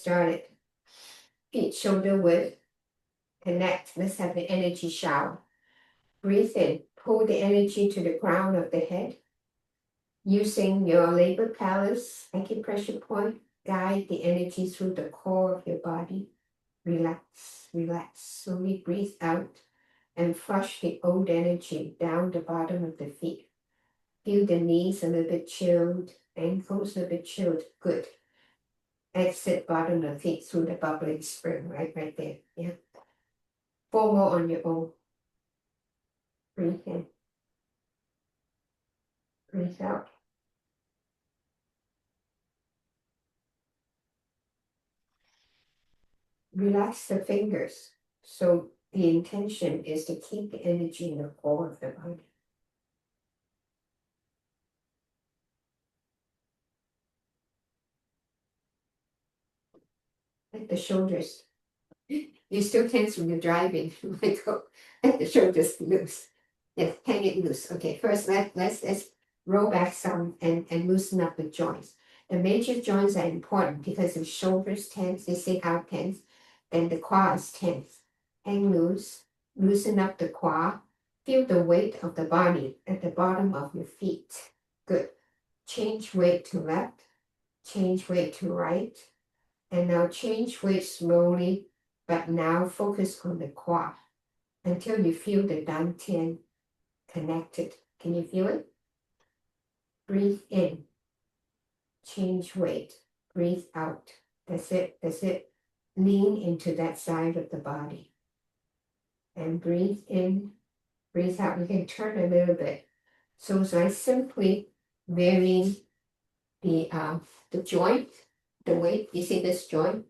Started. Feet shoulder width. Connect. Let's have the energy shower. Breathe in. Pull the energy to the crown of the head. Using your labor palace acupressure point, guide the energy through the core of your body. Relax, relax. Slowly breathe out and flush the old energy down the bottom of the feet. Feel the knees a little bit chilled, ankles a bit chilled. Good. Exit bottom of the feet through the bubbling spring, right there. Yeah. 4 more on your own. Breathe in. Breathe out. Relax the fingers. So the intention is to keep the energy in the core of the body. Let the shoulders. You still tense when you're driving, Michael. Let the shoulders loose. Yes, hang it loose. Okay, first let's roll back some and loosen up the joints. The major joints are important because if shoulders tense, they sit out tense, then the quad is tense. Hang loose, loosen up the quad. Feel the weight of the body at the bottom of your feet. Good. Change weight to left, change weight to right, and now change weight slowly, but now focus on the quad until you feel the Dantian connected. Can you feel it? Breathe in, change weight, breathe out. That's it, that's it. Lean into that side of the body. And breathe in, breathe out. You can turn a little bit. So I simply varying the joint, the weight. You see this joint?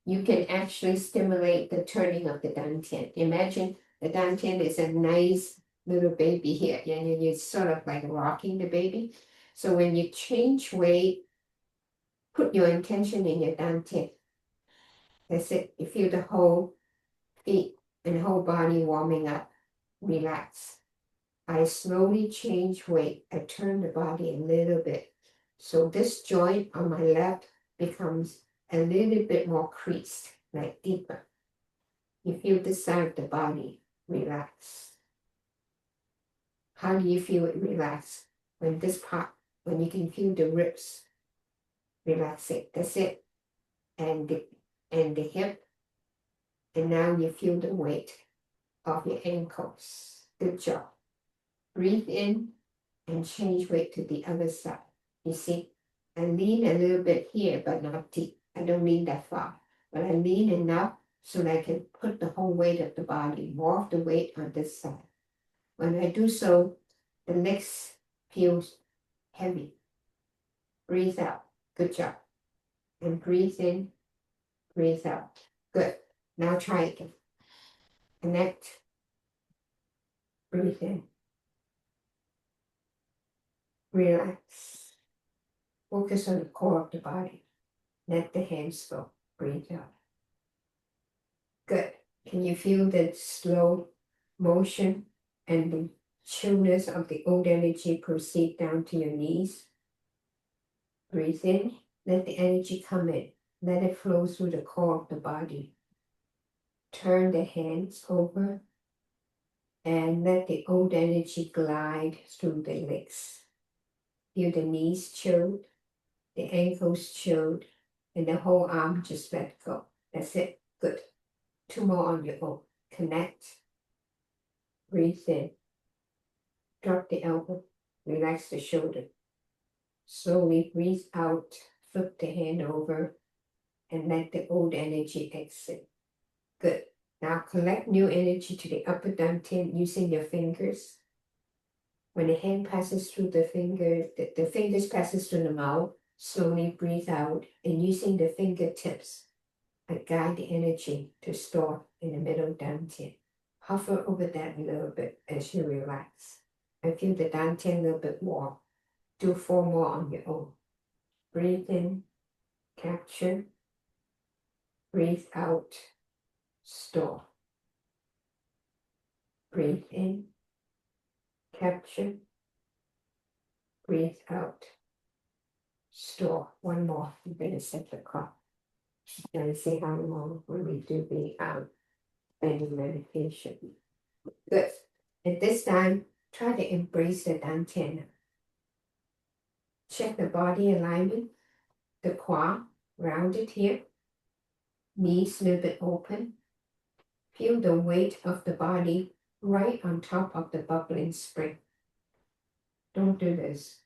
You can actually stimulate the turning of the Dantian. Imagine the Dantian is a nice little baby here, and you're sort of like rocking the baby. So when you change weight, put your intention in your Dantian. That's it. You feel the whole feet and the whole body warming up. Relax. I slowly change weight. I turn the body a little bit. So this joint on my left becomes a little bit more creased, like deeper. You feel this side of the body relax. How do you feel it relax? When this part, when you can feel the ribs relaxing, that's it. And the hip, and now you feel the weight of your ankles. Good job. Breathe in and change weight to the other side. You see, I lean a little bit here, but not deep. I don't lean that far, but I lean enough so that I can put the whole weight of the body, more of the weight on this side. When I do so, the legs feels heavy. Breathe out. Good job. And breathe in, breathe out. Good. Now try again. Connect. Breathe in. Relax. Focus on the core of the body. Let the hands go. Breathe out. Good. Can you feel the slow motion and the chillness of the old energy proceed down to your knees? Breathe in. Let the energy come in. Let it flow through the core of the body. Turn the hands over and let the old energy glide through the legs. Feel the knees chilled, the ankles chilled, and the whole arm just let go. That's it. Good. 2 more on your own. Connect. Breathe in. Drop the elbow. Relax the shoulder. Slowly breathe out. Flip the hand over and let the old energy exit. Good. Now collect new energy to the upper dantian using your fingers. When the hand passes through the finger, the fingers passes through the mouth, slowly breathe out and using the fingertips, I guide the energy to store in the middle dantian. Hover over that a little bit as you relax. I feel the dantian a little bit more. Do 4 more on your own. Breathe in, capture. Breathe out, store. Breathe in, capture. Breathe out, store. 1 more. You better set the clock. And see how long when we do the bending meditation. Good. At this time, try to embrace the Dantian. Check the body alignment, the core rounded here, knees a little bit open. Feel the weight of the body right on top of the bubbling spring. Don't do this.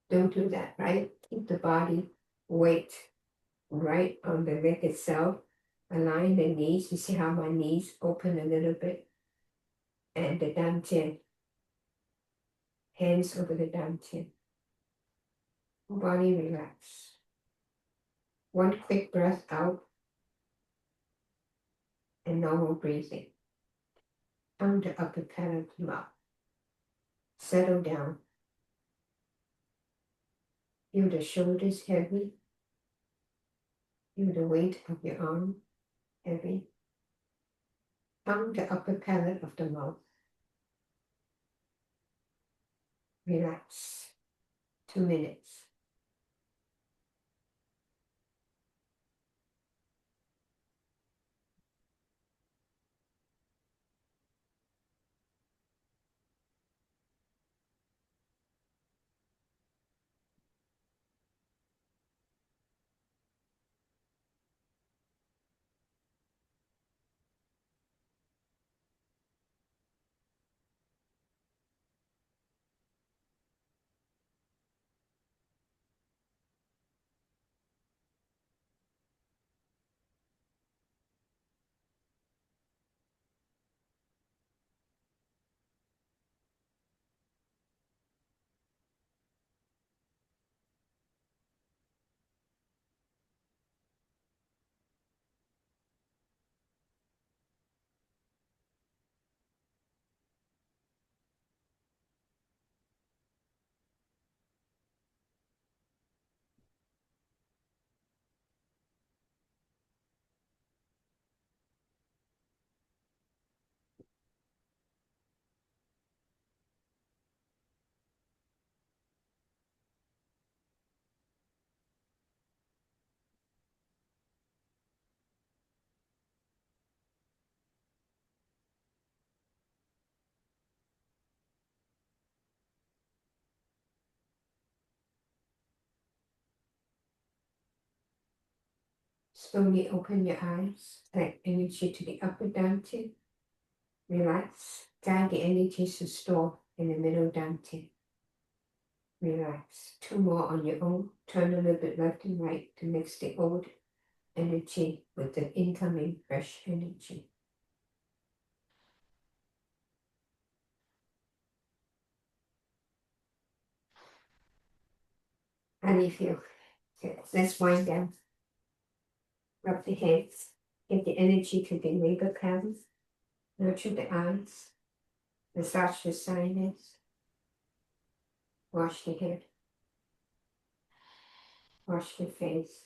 Don't do that, right? Keep the body weight right on the leg itself. Align the knees. You see how my knees open a little bit? And the Dantian. Hands over the Dantian. Body relax. One quick breath out. And normal breathing. Tongue to upper palate mouth. Settle down. Feel the shoulders heavy. Feel the weight of your arm heavy. Tongue to upper palate of the mouth. Relax. 2 minutes. Slowly open your eyes. Let energy to the upper Dantian. Relax. Guide the energy to store in the middle Dantian. Relax. 2 more on your own. Turn a little bit left and right to mix the old energy with the incoming fresh energy. How do you feel? Okay, let's wind down. Rub the hands. Get the energy to the labor cavern. Nurture the eyes. Massage the sinus. Wash the head. Wash the face.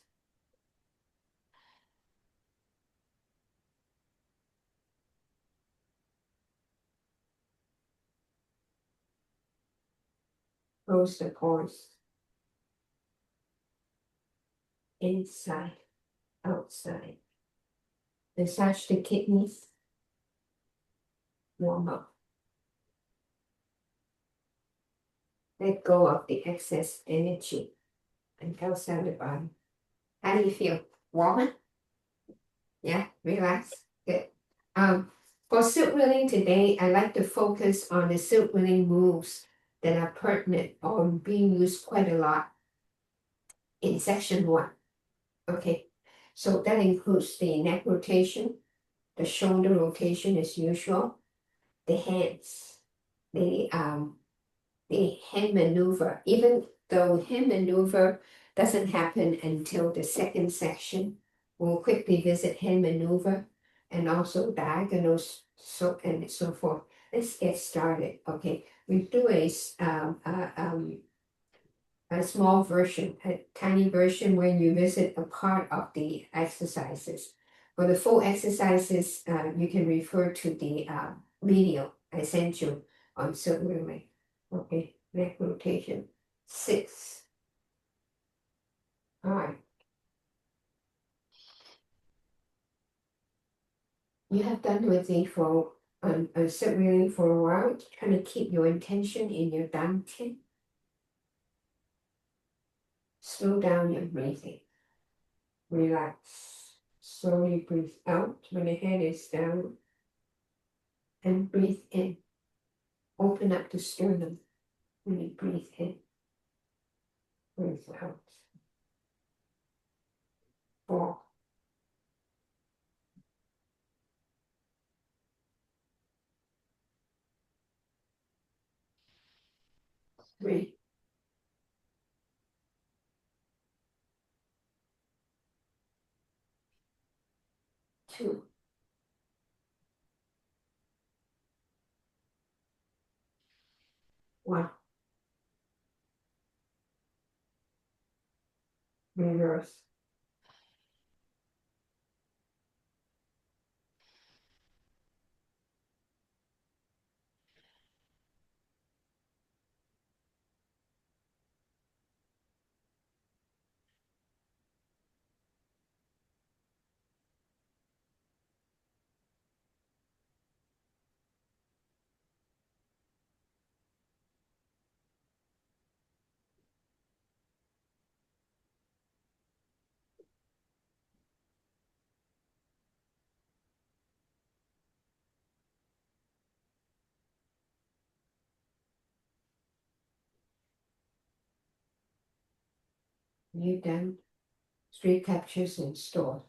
Close the pores. Inside, outside. Massage the kidneys. Warm up. Let go of the excess energy and outside the body. How do you feel? Warm? Yeah, relax. Good. For silk wheeling today, I like to focus on the silk wheeling moves that are pertinent or being used quite a lot in section 1. Okay, so that includes the neck rotation, the shoulder rotation as usual, the hands, the hand maneuver, even though hand maneuver doesn't happen until the second section. We'll quickly visit hand maneuver and also diagonals, so and so forth. Let's get started. Okay, we do a small version, a tiny version when you visit a part of the exercises. For the full exercises, you can refer to the video I sent you on silk. Okay, neck rotation. 6, 5, You have done with it for sit really for a while, trying to keep your intention in your Dantian. Slow down your breathing. Relax. Slowly breathe out when the head is down. And breathe in. Open up the sternum when you breathe in. Breathe out. 4. 3. 2. 1. Reverse. You done 3 captures installed.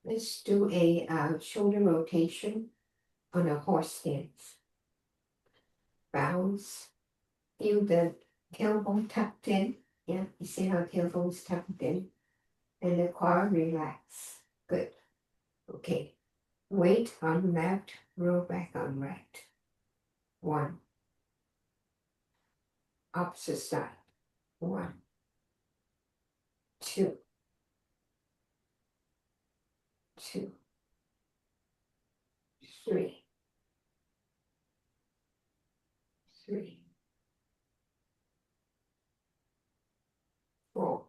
Let's do a shoulder rotation on a horse stance. Bounce. Feel the tailbone tucked in. Yeah, you see how tailbone's tucked in. And the quad relax. Good. Okay. Weight on left, roll back on right. 1. Opposite side. 1. 2. 2. 3. 3. 4.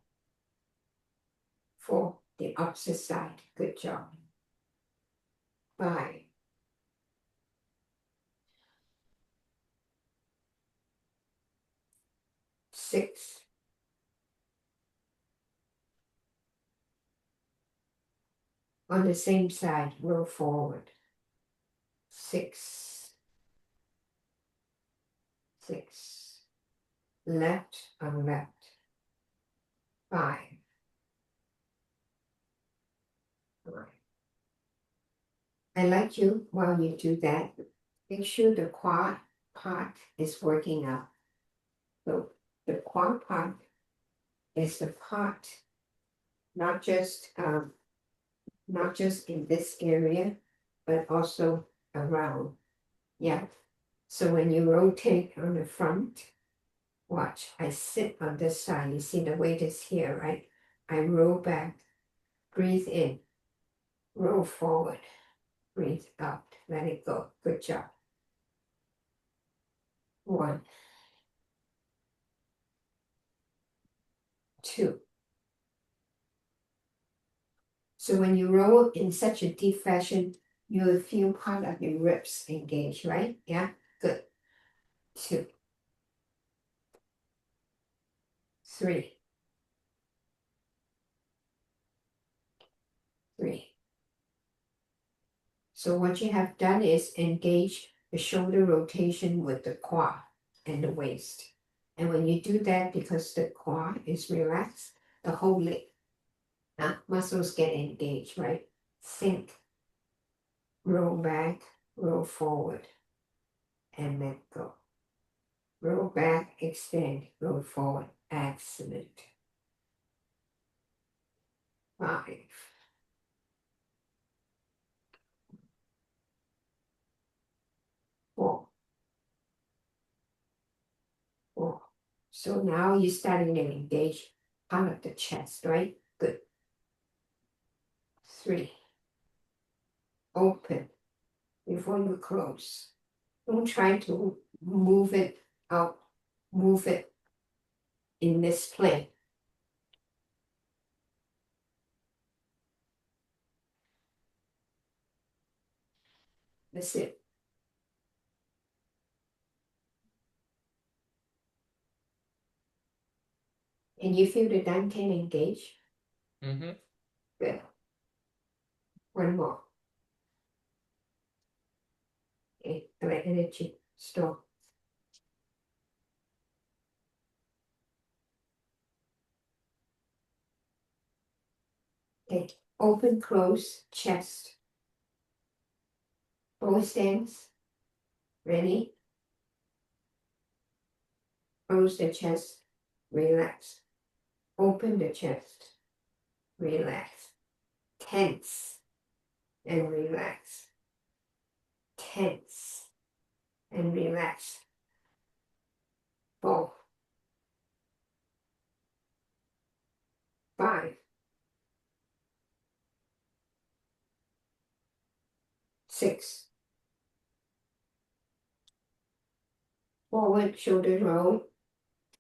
4. The opposite side. Good job. 5. 6. 'On the same side, roll forward. 6. 6. Left on left. 5. 5. I like you while you do that. Make sure the quad part is working out. So the quad part is the part not just in this area, but also around. Yeah. So when you rotate on the front, watch, I sit on this side. You see the weight is here, right? I roll back, breathe in, roll forward, breathe out, let it go. Good job. 1. 2. So when you roll in such a deep fashion, you will feel part of your ribs engaged, right? Yeah, good. 2. 3. 3. So what you have done is engage the shoulder rotation with the quad and the waist. And when you do that, because the quad is relaxed, the whole leg muscles get engaged, right? Think, roll back, roll forward, and let go. Roll back, extend, roll forward. Excellent. 5. 4. 4. So now you're starting to engage part of the chest, right? Good. 3. Open before you close. Don't try to move it out move it in this plane. That's it. And you feel the Dantian engage? Mm-hmm. Good. One more. Okay, let energy store. Okay, open, close, chest. Both stands. Ready? Close the chest. Relax. Open the chest. Relax. Tense and relax. Tense and relax. Both. 5, 6. Forward, shoulder roll.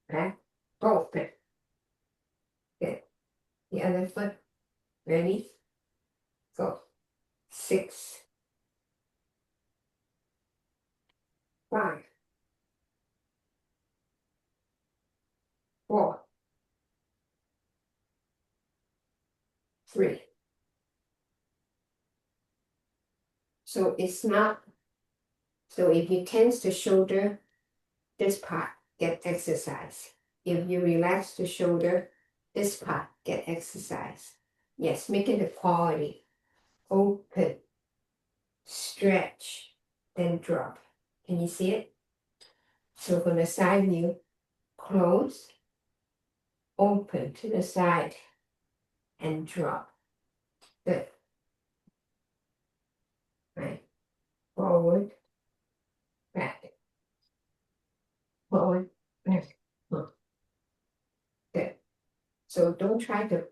Back. Both. Good. The other foot. Ready? Go. 6, 5, 4, 3. So it's not, so if you tense the shoulder, this part get exercise. If you relax the shoulder, this part get exercise. Yes, make it a quality. Open, stretch, then drop. Can you see it? So from the side view, close, open to the side, and drop. Good. Right. Forward, back. Forward, back. Good. So don't try to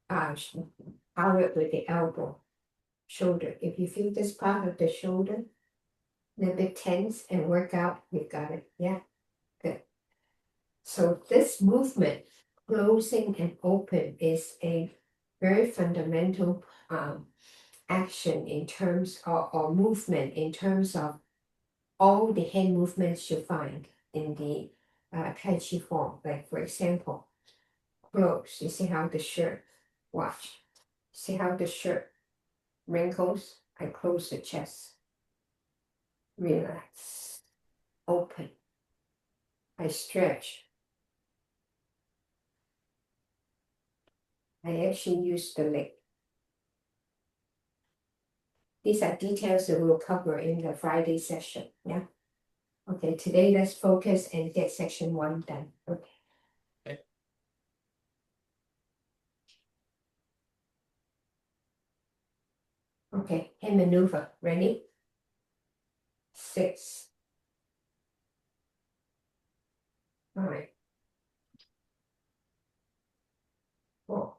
power it with the elbow. Shoulder. If you feel this part of the shoulder a little bit tense and work out, you've got it. Yeah, good. So this movement, closing and open, is a very fundamental action in terms of, or movement in terms of all the hand movements you find in the Taiji form. Like for example, close. You see how the shirt, watch. See how the shirt wrinkles? I close the chest. Relax. Open. I stretch. I actually use the leg. These are details that we'll cover in the Friday session. Yeah. Okay, today let's focus and get section 1 done. Okay. Okay. Okay, hand maneuver. Ready? 6, 5, 4,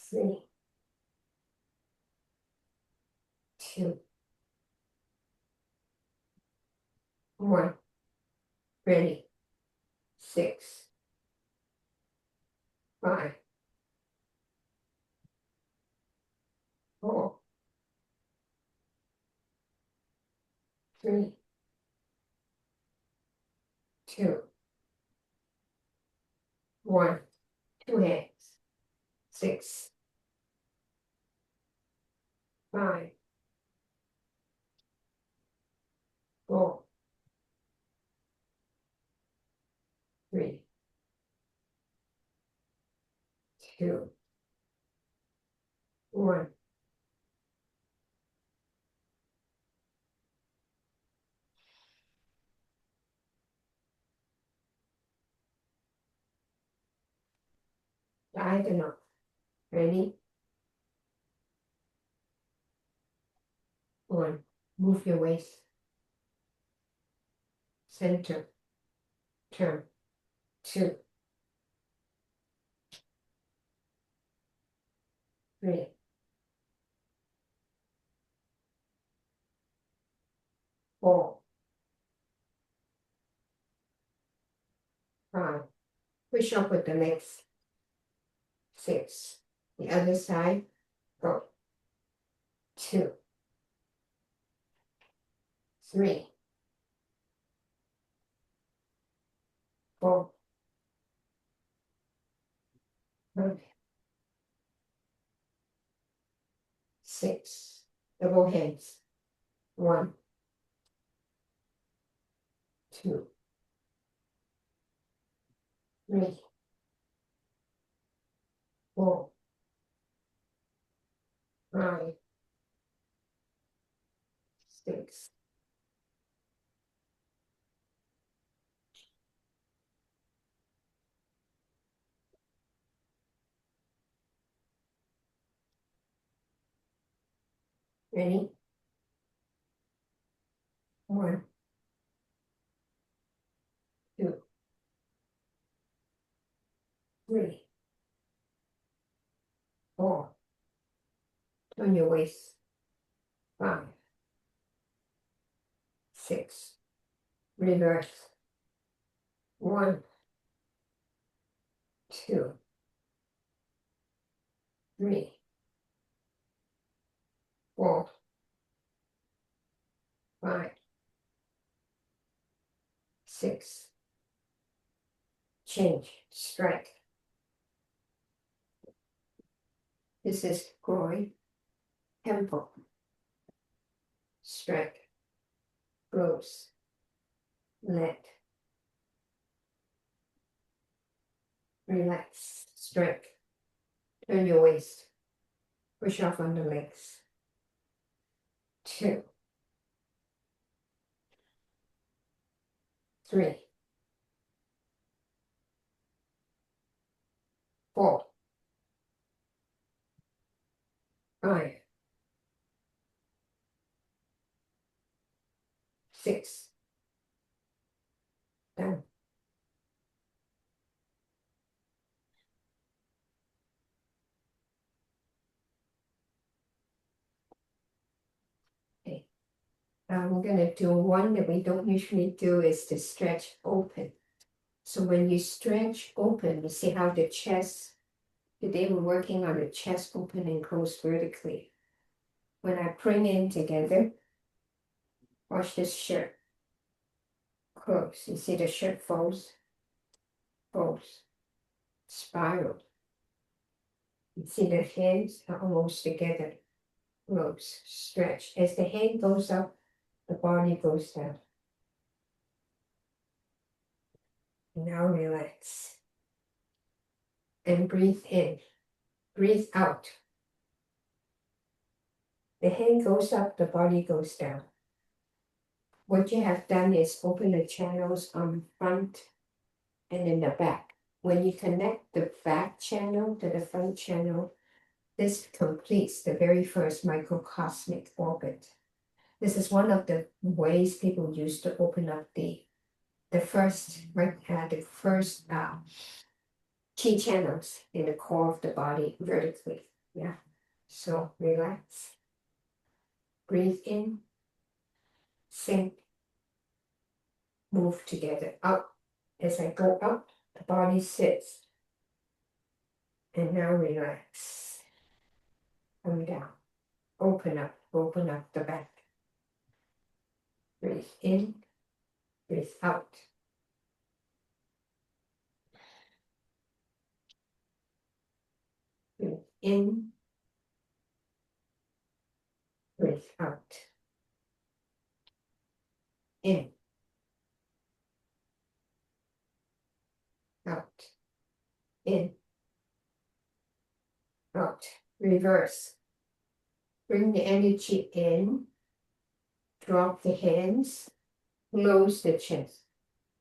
3, 2, 1. Ready? 6, 5, 4, 3, 2, 1. Two hands. 6, 5, 4, 3, 2, 1. Diagonal. Ready? 1. Move your waist. Center. Turn. 2, 3, 4, Push up with the legs. 6. The other side. Go. 2. 3. 4. 5. 6. Double hands. 1. 2. 3. 4. 5. 6. Ready? 1. 2. 3. 4. Turn your waist. 5. 6. Reverse. 1. 2. 3. 4. 5. 6. Change. Strike. This is groin. Temple. Strike. Close. Let. Relax. Strike. Turn your waist. Push off on the legs. 2. 3. 4. 5. 6. Down. Okay. We're going to do one that we don't usually do is to stretch open. So when you stretch open, you see how the chest, today we're working on the chest open and close vertically. When I bring in together, watch this shirt. Close. You see the shirt folds, folds, spiral. You see the hands are almost together. Close, stretch. As the hand goes up, the body goes down. Now relax. And breathe in. Breathe out. The hand goes up, the body goes down. What you have done is open the channels on front and in the back. When you connect the back channel to the front channel, this completes the very first microcosmic orbit. This is one of the ways people use to open up the first chi channels in the core of the body vertically. Yeah. So relax. Breathe in. Sink. Move together. Up. As I go up, the body sits. And now relax. Come down. Open up the back. Breathe in, breathe out. Breathe in, breathe out. In, out, in, out. Reverse. Bring the energy in, drop the hands, close the chest.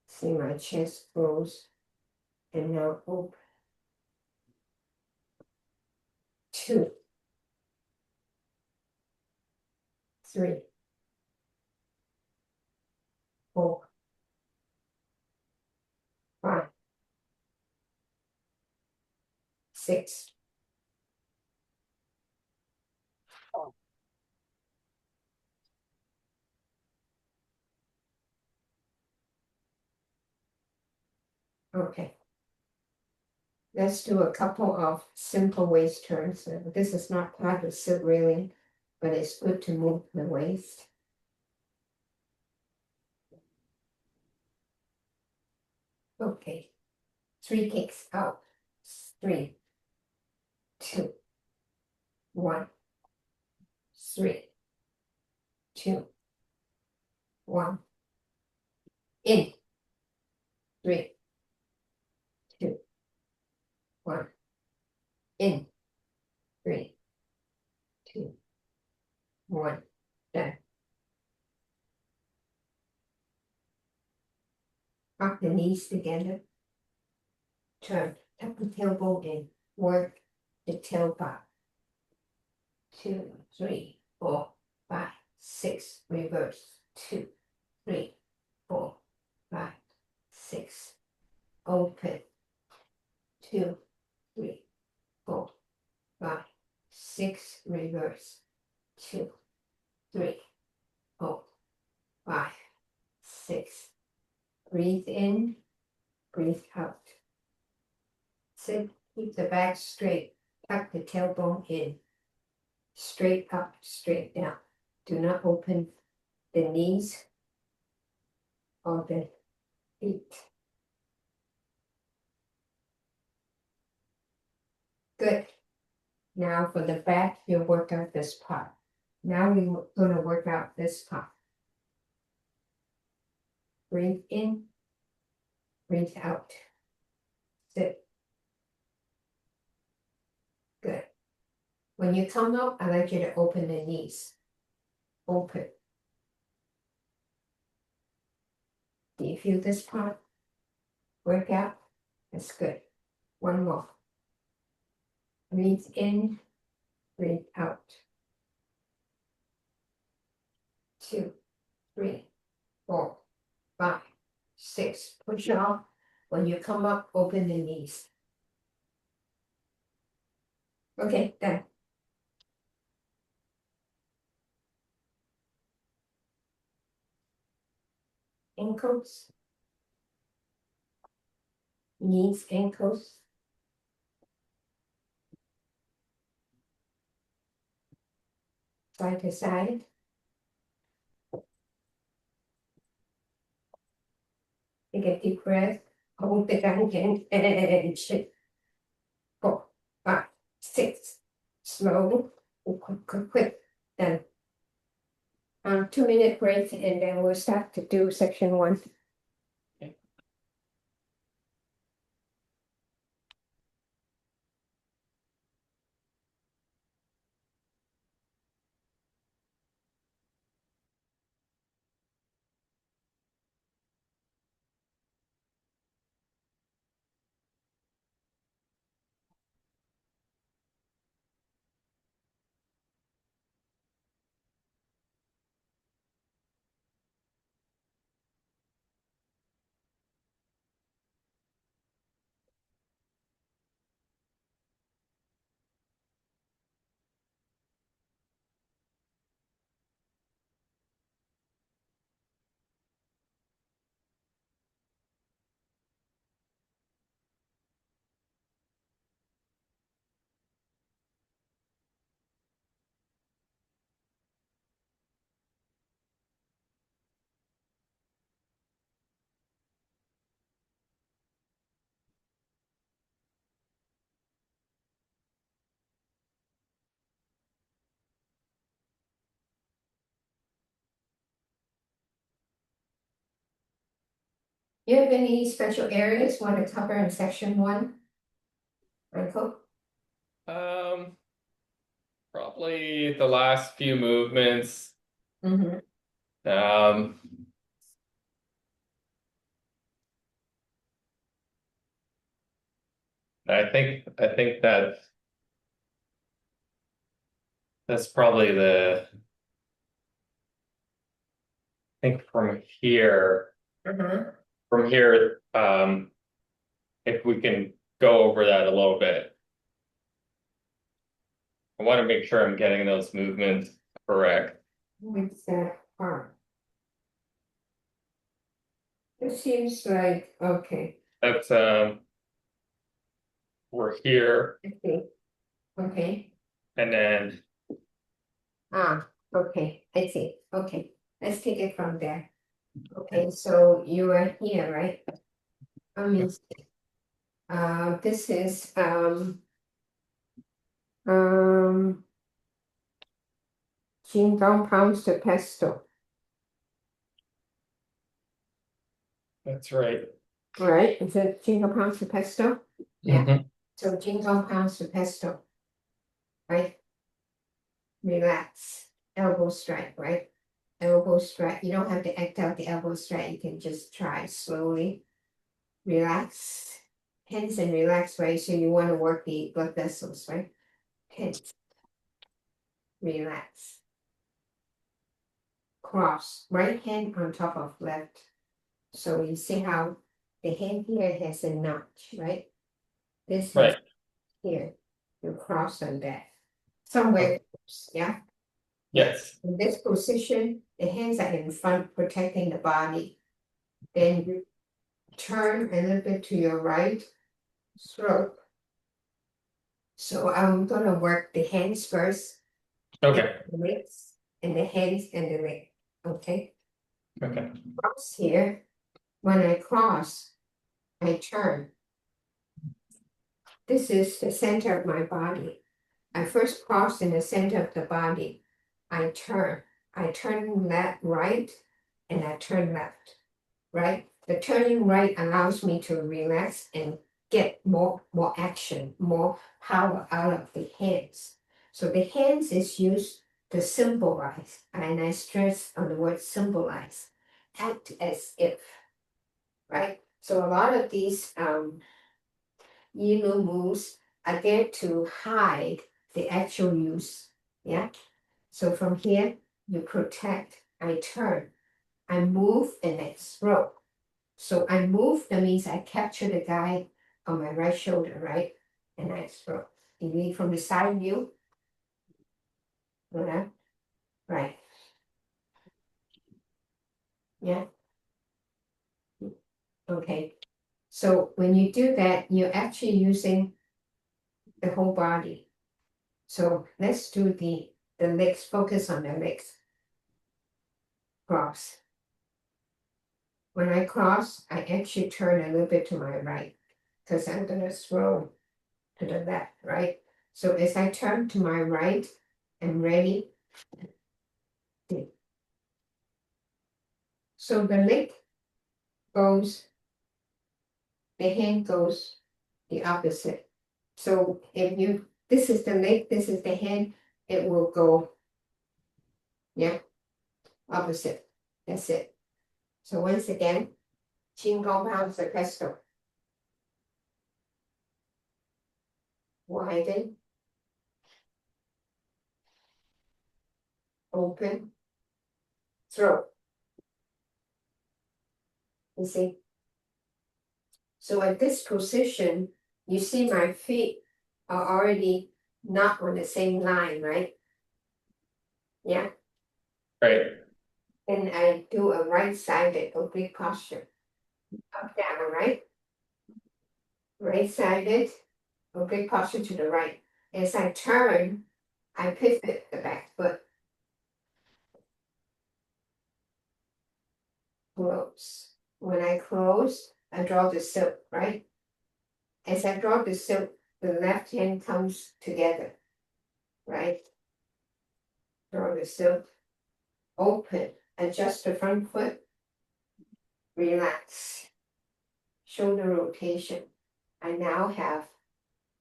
See my chest close, and now open. 2, 3, 4, 5, 6. Okay. let's do a couple of simple waist turns. This is not part of the sit railing, but it's good to move the waist. Okay, 3 kicks out. 3, 2, 1, 3, 2, 1. In. 3, 2, 1. In. 3, 2, 1. Done. Tuck the knees together. Turn. Tuck the tailbone in. Work the tail bar. 2, 3, 4, 5, 6. Reverse. 2, 3, 4, 5, 6. Open. 2, 3, 4, 5, 6. Reverse. 2, 3, 4, 5, 6. Breathe in, breathe out. Sit, keep the back straight. Tuck the tailbone in. Straight up, straight down. Do not open the knees or the feet. Good. Now for the back, you'll work out this part. Now we're going to work out this part. Breathe in, breathe out. Sit. Good. When you come up, I'd like you to open the knees. Open. Do you feel this part? Work out? That's good. One more. Breathe in, breathe out. 2, 3, 4, 5, 6. Push off. When you come up, open the knees. Okay, done. Ankles. Knees, ankles. Side to side. Take a deep breath. Hold the Dantian and shift. 4, 5, 6. Slow. Quick, quick, quick. Done. 2-minute break, and then we'll start to do section 1. Do you have any special areas you want to cover in section 1? Michael? Probably the last few movements. Mm-hmm. I think that's probably I think from here, if we can go over that a little bit. I want to make sure I'm getting those movements correct. What's that part? It seems like, okay. That's we're here, Okay. Okay. and then, Okay, I see. Okay, let's take it from there. Okay, so you are here, right? I mean, this is Qigong pounds to pesto, that's right. right? Is it Qigong pounds to pesto? Yeah. Mhm. So Qigong pounds to pesto, right? Relax, elbow strike, right? Elbow strike. You don't have to act out the elbow strike. You can just try slowly. Relax, tense and relax, right? So you want to work the blood vessels, right? Tense, relax. Cross, right hand on top of left. So you see how the hand here has a notch, right? This is Right, here. You cross on that. Somewhere, yeah. yes, In this position, the hands are in front protecting the body. Then you turn a little bit to your right, stroke. So I'm gonna work the hands first, okay, the legs, and the hands and the leg. Okay, okay, cross here. When I cross, I turn. This is the center of my body. I first cross in the center of the body. I turn. I turn left, right, and I turn left, right? The turning right allows me to relax and get more action, more power out of the hands. So the hands is used to symbolize, and I stress on the word symbolize, act as if, right? So a lot of these Yilu moves are there to hide the actual use. Yeah. So from here, you protect, I turn, I move, and I throw. So I move, that means I capture the guy on my right shoulder, right? And I throw. You read from the side view. Okay. Right. Yeah. Okay. So when you do that, you're actually using the whole body. So let's do the legs, focus on the legs. Cross. When I cross, I actually turn a little bit to my right because I'm gonna throw to the left, right? So as I turn to my right, I'm ready. So the leg goes, the hand goes the opposite. So if you, this is the leg, this is the hand, it will go, yeah, opposite. That's it. So once again, Qigong pounds the pesto. Widen, open, throw. You see? So at this position, you see my feet are already not on the same line, right? Yeah. right, And I do a right-sided oblique posture. Up, down, right? Right-sided oblique posture to the right. As I turn, I pivot the back foot. Close. When I close, I draw the silk, right? As I draw the silk, the left hand comes together, right? Draw the silk, open, adjust the front foot, relax, shoulder rotation. I now have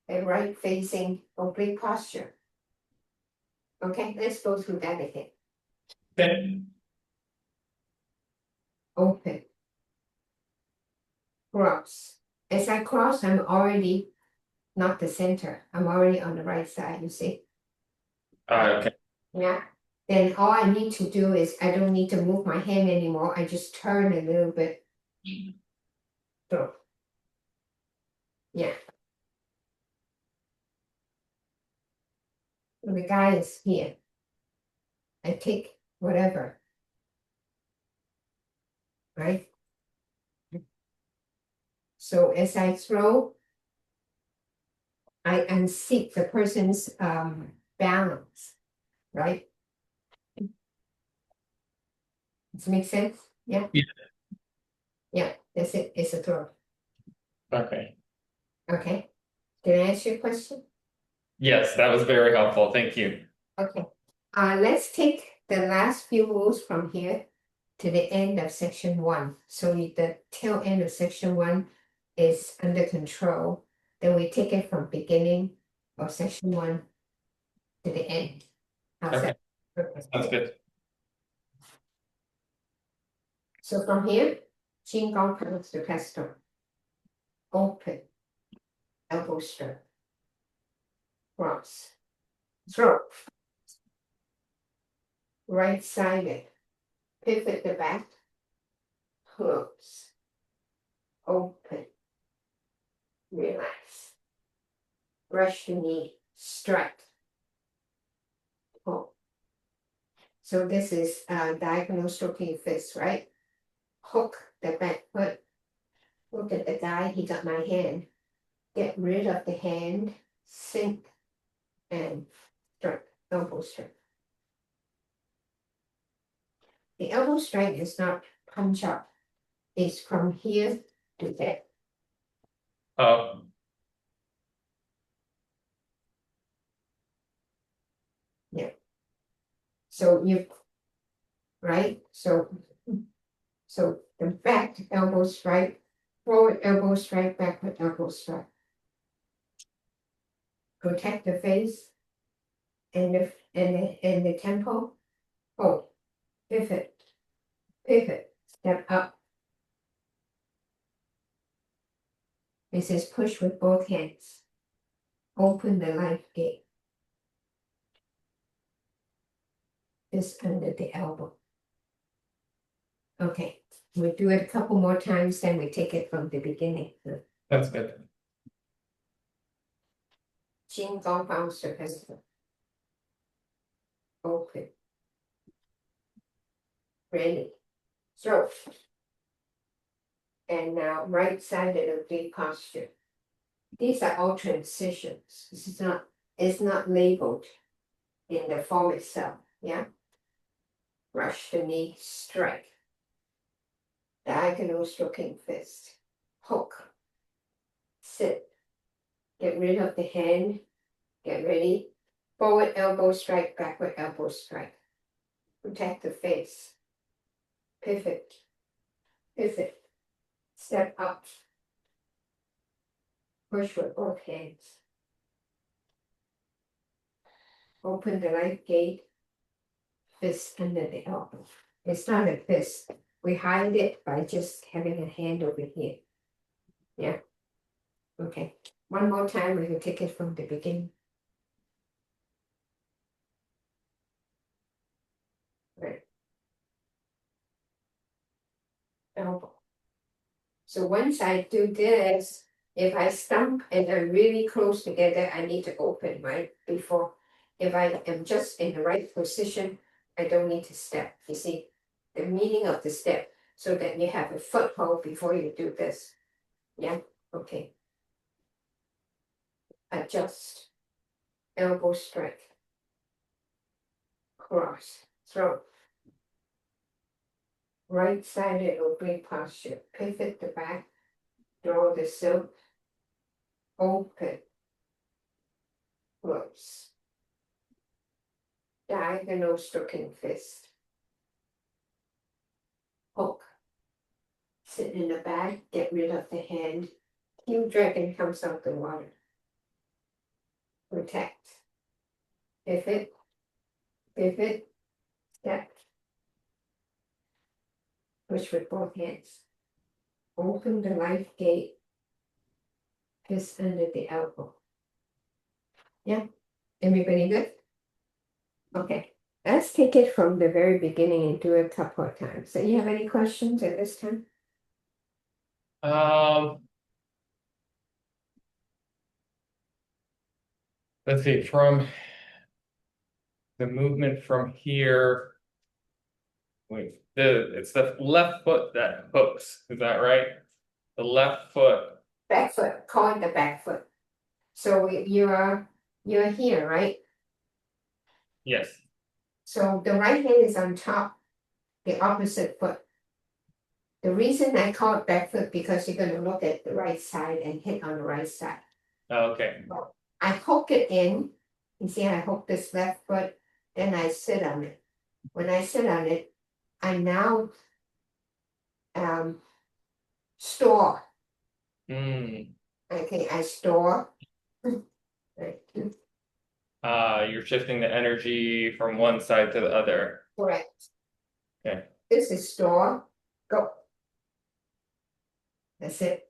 a right facing oblique posture. Okay, let's go through that again. okay, Open, cross. As I cross, I'm already not the center. I'm already on the right side, you see? okay, Yeah. Then all I need to do is I don't need to move my hand anymore. I just turn a little bit. So, yeah. The guy is here. I take whatever. Right? So as I throw, I unseat the person's balance, right? Does it make sense? Yeah? Yeah. Yeah, that's it. It's a throw. Okay. Okay. Did I answer your question? Yes, that was very helpful. Thank you. Okay. Let's take the last few rules from here to the end of section 1. So the tail end of section 1 is under control. Then we take it from beginning of section 1 to the end. How's Okay. that? Sounds good. So from here, Qigong comes to pesto. Open, elbow strap, cross, throw, right sided, pivot the back, close, open, relax, brush the knee, strike, pull. So this is diagonal stroking fist, right? Hook the back foot. Look at the guy, he got my hand. Get rid of the hand, sink, and strike, elbow strike. The elbow strike is not punch up. It's from here to there. Oh, So right? So the back elbow strike, forward elbow strike, backward elbow strike. Protect the face and the tempo. Oh, pivot, step up. It says push with both hands. Open the life gate. Just under the elbow. Okay, we do it a couple more times, then we take it from the beginning. that's good. Qigong bounce open. Ready. Throw. And now right sided oblique posture. These are all transitions. This is not, it's not labeled in the form itself. Yeah. Brush the knee, strike. Diagonal stroking fist. Hook. Sit. Get rid of the hand. Get ready. Forward elbow strike, backward elbow strike. Protect the face. Pivot. Pivot. Step up. Push with both hands. Open the right gate. Fist under the elbow. It's not a fist. We hide it by just having a hand over here. Yeah. Okay. One more time, we will take it from the beginning. Right. Elbow. So once I do this, if I stump and they're really close together, I need to open, right? Before, if I am just in the right position, I don't need to step. You see, the meaning of the step, so that you have a foothold before you do this. Yeah, okay. Adjust. Elbow strike. Cross. Throw. Right sided oblique posture. Pivot the back. Draw the silk. Open. Close. Diagonal stroking fist. Hook. Sit in the back. Get rid of the hand. King dragon comes out the water. Protect. Pivot. Pivot. Step. Push with both hands. Open the life gate. Fist under the elbow. Yeah. Everybody good? Okay. Let's take it from the very beginning and do it a couple of times. So you have any questions at this time? Let's see, from the movement from here. Wait, it's the left foot that hooks, is that right? The left foot. Back foot. Call it the back foot. So you're here, right? Yes. So the right hand is on top, the opposite foot. The reason I call it back foot because you're gonna look at the right side and hit on the right side. Okay. I hook it in. You see, I hook this left foot, then I sit on it. When I sit on it, I now store. Mm. Okay, I store. Right. You're shifting the energy from one side to the other. Correct. Okay. This is store. Go. That's it.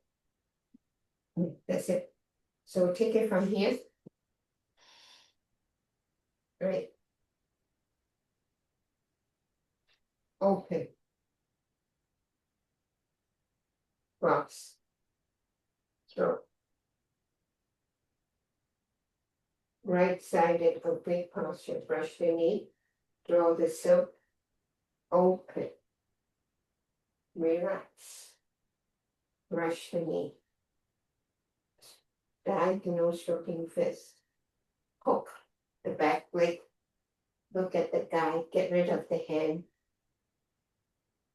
That's it. So take it from here. Right. Open. Cross. Throw. Right-sided oblique posture. Brush the knee. Draw the silk. Open. Relax. Brush the knee. Diagonal stroking fist. Hook the back leg. Look at the guy. Get rid of the hand.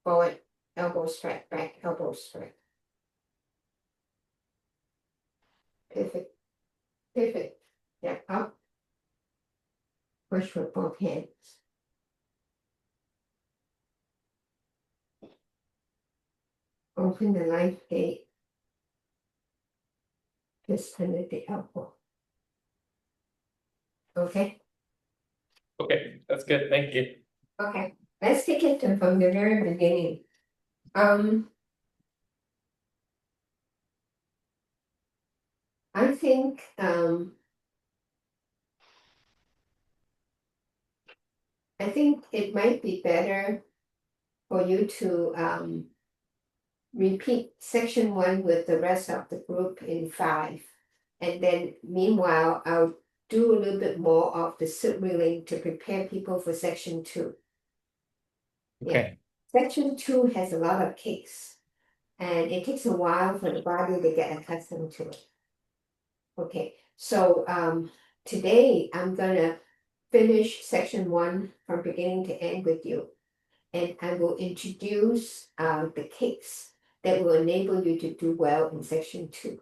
Forward. Elbow strike. Back. Elbow strike. Pivot. Pivot. Yeah, up. Push with both hands. Open the life gate. Just under the elbow. Okay? Okay, that's good. Thank you. Okay. Let's take it from the very beginning. I think it might be better for you to repeat section 1 with the rest of the group in 5. And then meanwhile, I'll do a little bit more of the sit reeling to prepare people for section 2. Okay. Section 2 has a lot of kicks, and it takes a while for the body to get accustomed to it. Okay, so today I'm gonna finish section 1 from beginning to end with you, and I will introduce the kicks that will enable you to do well in section 2.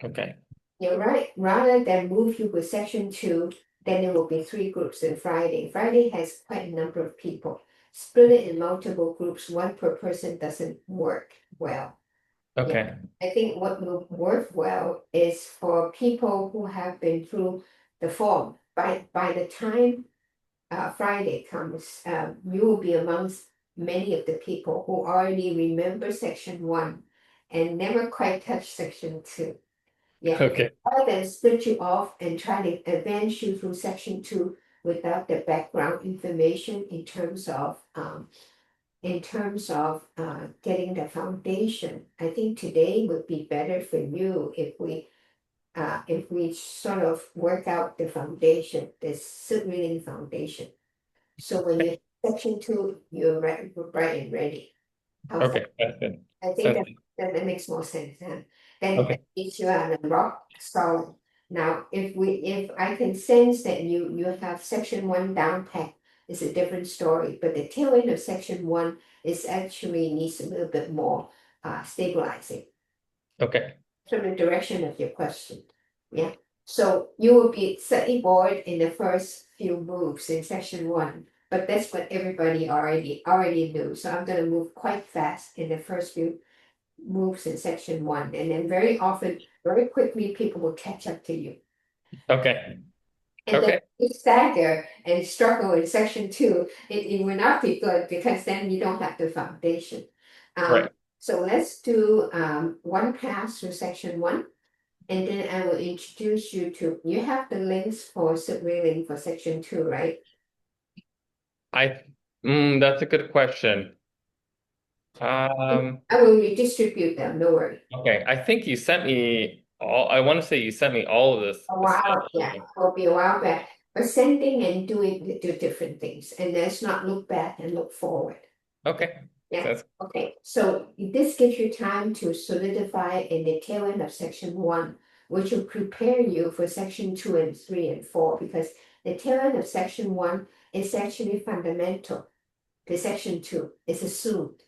Okay. You're right. Rather than move you with section 2, then there will be 3 groups on Friday. Friday has quite a number of people. Split it in multiple groups, 1 per person doesn't work well. Okay. I think what will work well is for people who have been through the form. By the time Friday comes, you will be amongst many of the people who already remember section 1 and never quite touched section 2. Yeah. Okay. Rather than split you off and try to advance you through section 2 without the background information in terms of getting the foundation. I think today would be better for you if we sort of work out the foundation, the sit reading foundation. So when you section 2, you're bright and ready. Okay, that's good. I think that makes more sense. Then Okay. if you are on a rock solid. Now, if I can sense that you have section 1 down pat, it's a different story. But the tail end of section 1 is actually needs a little bit more stabilizing. Okay. From the direction of your question. Yeah. So you will be slightly bored in the first few moves in section 1, but that's what everybody already knew. So I'm going to move quite fast in the first few moves in section 1, and then very often, very quickly, people will catch up to you. Okay. And Okay. then you stagger and struggle in section 2, it will not be good because then you don't have the foundation. Right. So let's do 1 pass through section 1. And then I will introduce you to, you have the links for sit reeling for section 2, right? That's a good question. I will redistribute them, no worry. Okay, I think you sent me I want to say you sent me all of this. A while, yeah, it'll be a while back. But sending and doing do different things, and let's not look back and look forward. Okay. Yeah, okay. So this gives you time to solidify in the tail end of section 1 which will prepare you for section 2 and 3 and 4, because the tail end of section 1 is actually fundamental. The section 2 is assumed.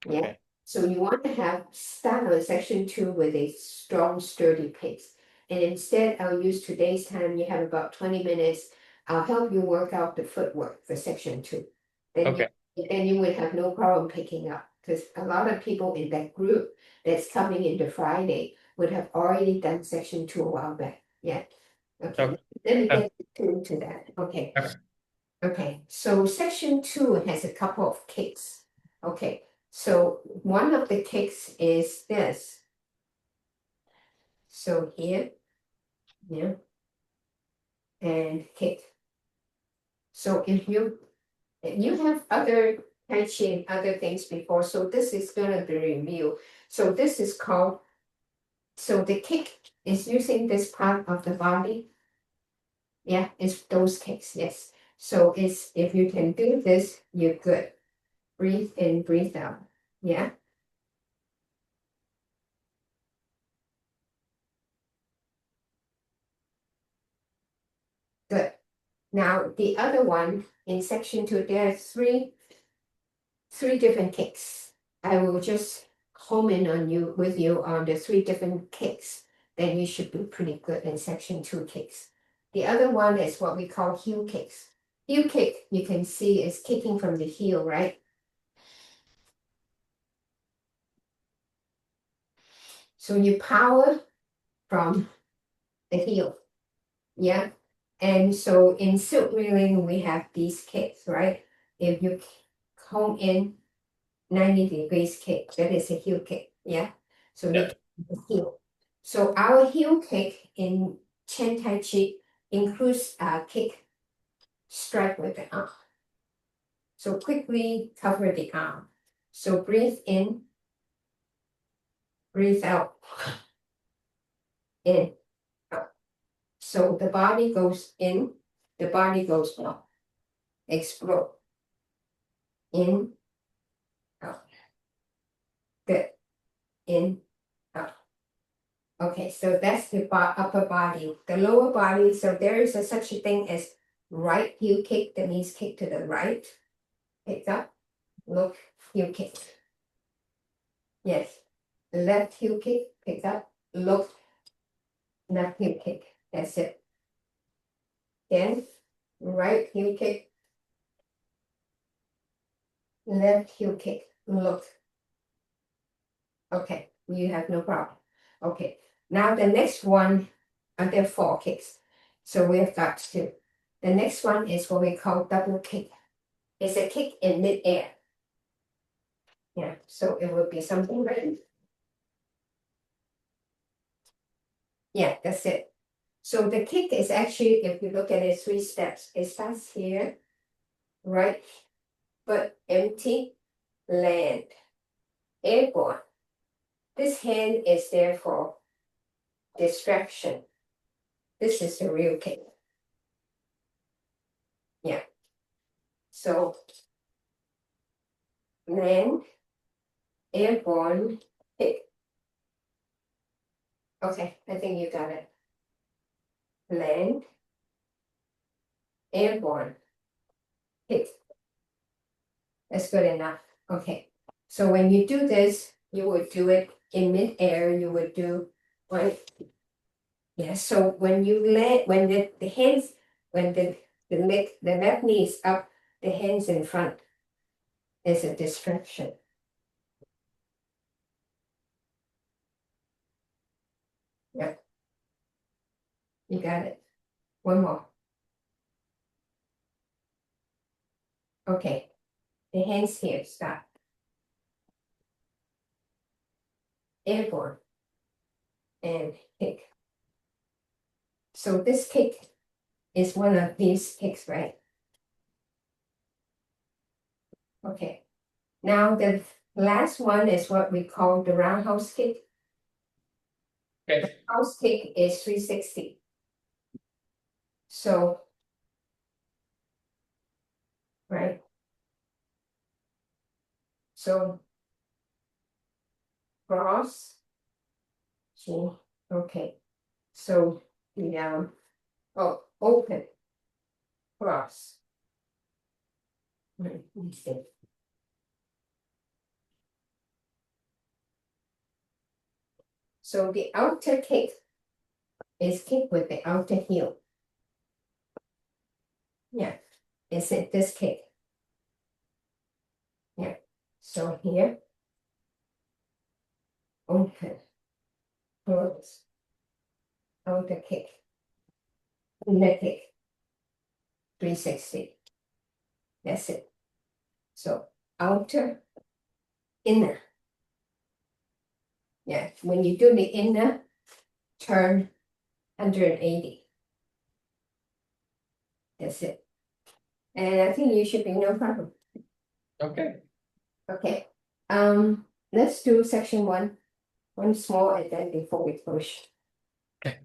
Yeah. Okay. So you want to start on section 2 with a strong, sturdy pace. And instead, I'll use today's time. You have about 20 minutes. I'll help you work out the footwork for section 2. Okay. Then you would have no problem picking up, because a lot of people in that group that's coming into Friday would have already done section 2 a while back. Yeah. Okay. Okay. Let me get into that. Okay. Okay. Okay. So section 2 has a couple of kicks. Okay. So one of the kicks is this. So here, yeah, and kick. So if you have other Tai Chi and other things before, so this is gonna be review. So this is called, so the kick is using this part of the body. Yeah, it's those kicks, yes. So it's, if you can do this, you're good. Breathe in, breathe out. Yeah. Good. Now, the other one in section 2, there are three different kicks. I will just home in on you on the 3 different kicks. Then you should be pretty good in section 2 kicks. The other one is what we call heel kicks. Heel kick, you can see, is kicking from the heel, right? So you power from the heel. Yeah. And so in silk reeling, we have these kicks, right? If you home in 90 degrees kick, that is a heel kick. Yeah. So Yeah. the heel. So our heel kick in Chen Tai Chi includes a kick strike with the arm. So quickly cover the arm. So breathe in, breathe out, in, out. So the body goes in, the body goes out. Explode. In, out. Good. In, out. Okay, so that's the upper body. The lower body, so there is such a thing as right heel kick, that means kick to the right. Pick up, look, heel kick. Yes. Left heel kick, pick up, look, left heel kick. That's it. Then right heel kick, left heel kick, look. Okay, you have no problem. Okay, now the next one, there are 4 kicks. So we have got 2. The next one is what we call double kick. It's a kick in mid-air. Yeah, so it will be something like, yeah, that's it. So the kick is actually, if you look at it, 3 steps. It starts here, right foot empty, land, airborne. This hand is there for distraction. This is the real kick. Yeah. So land, airborne, kick. Okay, I think you got it. Land, airborne, kick. That's good enough. Okay. So when you do this, you would do it in mid-air. You would do right. Yeah. So when you land, when the hands, when the left knee is up, the hands in front is a distraction. Yeah. You got it. One more. Okay. The hands here, stop. Airborne. And kick. So this kick is one of these kicks, right? Okay. Now the last one is what we call the roundhouse kick. Okay. House kick is 360. So, right. So cross, chin, Okay, so the open, cross. Let me see. So the outer kick is kick with the outer heel. Yeah, is it this kick? Yeah, so here. Open, close, outer kick, inner kick, 360. That's it. So outer, inner. Yeah, when you do the inner, turn 180. That's it. And I think you should be no problem. Okay. Okay. Let's do section one small, and then before we push. Okay.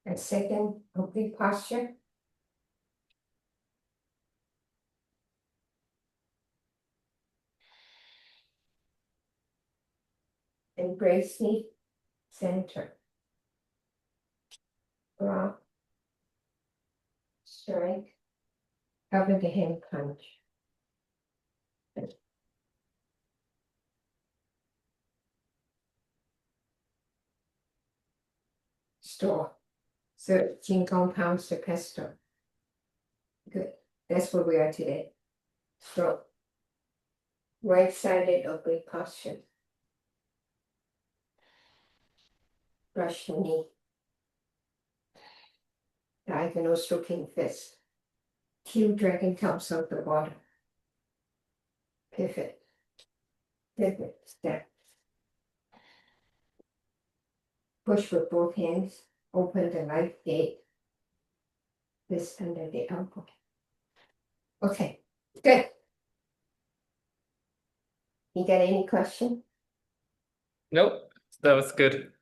A second oblique posture. Embrace the center. Drop. Strike. Cover the hand punch. Store. 13 compounds to pesto. Good. That's where we are today. So, right-sided oblique posture. Brush the knee. Diagonal stroking fist. Heel dragging thumbs off the bottom. Pivot. Pivot. Step. Push with both hands. Open the right gate. This under the elbow. Okay, good. You got any question? Nope. That was good.